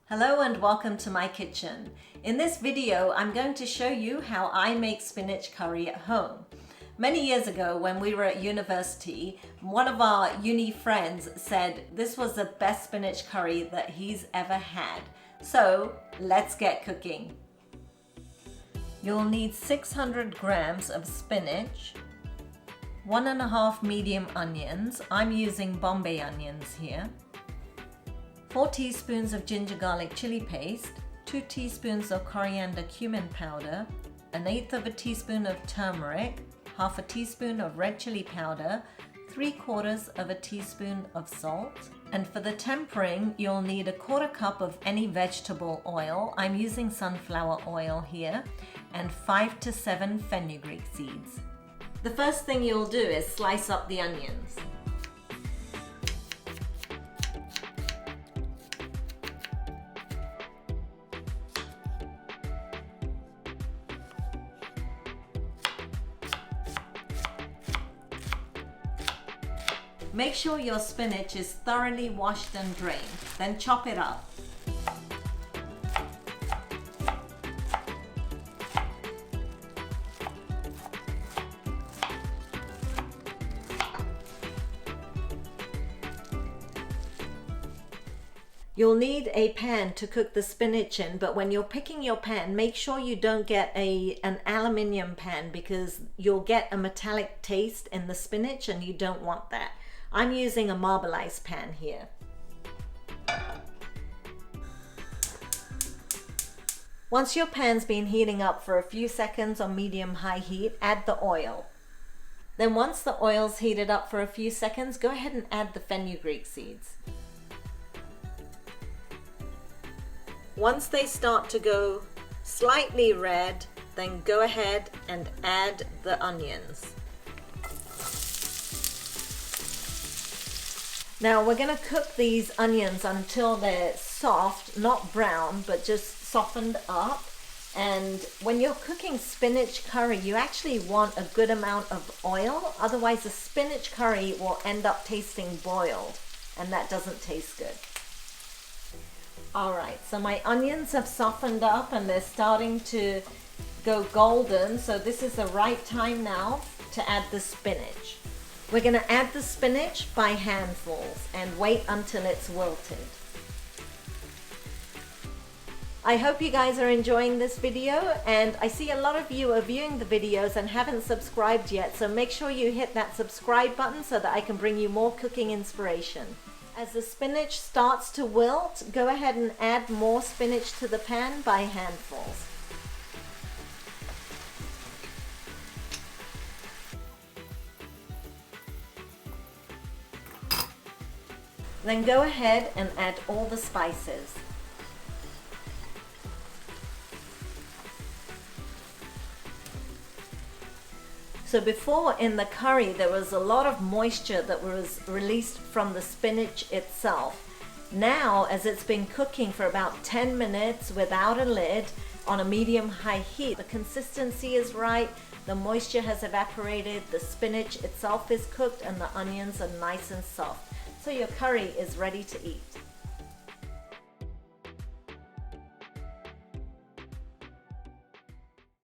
Hello and welcome to my kitchen. In this video, I'm going to show you how I make spinach curry at home. Many years ago when we were at university, one of our uni friends said this was the best spinach curry that he's ever had. So let's get cooking. You'll need 600 grams of spinach, 1.5 medium onions. I'm using Bombay onions here. 4 teaspoons of ginger garlic chili paste, 2 teaspoons of coriander-cumin powder, 1/8 teaspoon of turmeric, 1/2 teaspoon of red chili powder, 3/4 teaspoon of salt. And for the tempering, you'll need 1/4 cup of any vegetable oil. I'm using sunflower oil here, and 5 to 7 fenugreek seeds. The first thing you'll do is slice up the onions. Make sure your spinach is thoroughly washed and drained, then chop it up. You'll need a pan to cook the spinach in, but when you're picking your pan, make sure you don't get an aluminium pan because you'll get a metallic taste in the spinach and you don't want that. I'm using a marbleized pan here. Once your pan's been heating up for a few seconds on medium-high heat, add the oil. Then once the oil's heated up for a few seconds, go ahead and add the fenugreek seeds. Once they start to go slightly red, then go ahead and add the onions. Now we're going to cook these onions until they're soft, not brown, but just softened up. And when you're cooking spinach curry, you actually want a good amount of oil. Otherwise the spinach curry will end up tasting boiled, and that doesn't taste good. Alright, so my onions have softened up and they're starting to go golden. So this is the right time now to add the spinach. We're going to add the spinach by handfuls and wait until it's wilted. I hope you guys are enjoying this video, and I see a lot of you are viewing the videos and haven't subscribed yet, so make sure you hit that subscribe button so that I can bring you more cooking inspiration. As the spinach starts to wilt, go ahead and add more spinach to the pan by handfuls. Then go ahead and add all the spices. So before in the curry there was a lot of moisture that was released from the spinach itself. Now, as it's been cooking for about 10 minutes without a lid on a medium-high heat, the consistency is right, the moisture has evaporated, the spinach itself is cooked, and the onions are nice and soft. So your curry is ready to eat.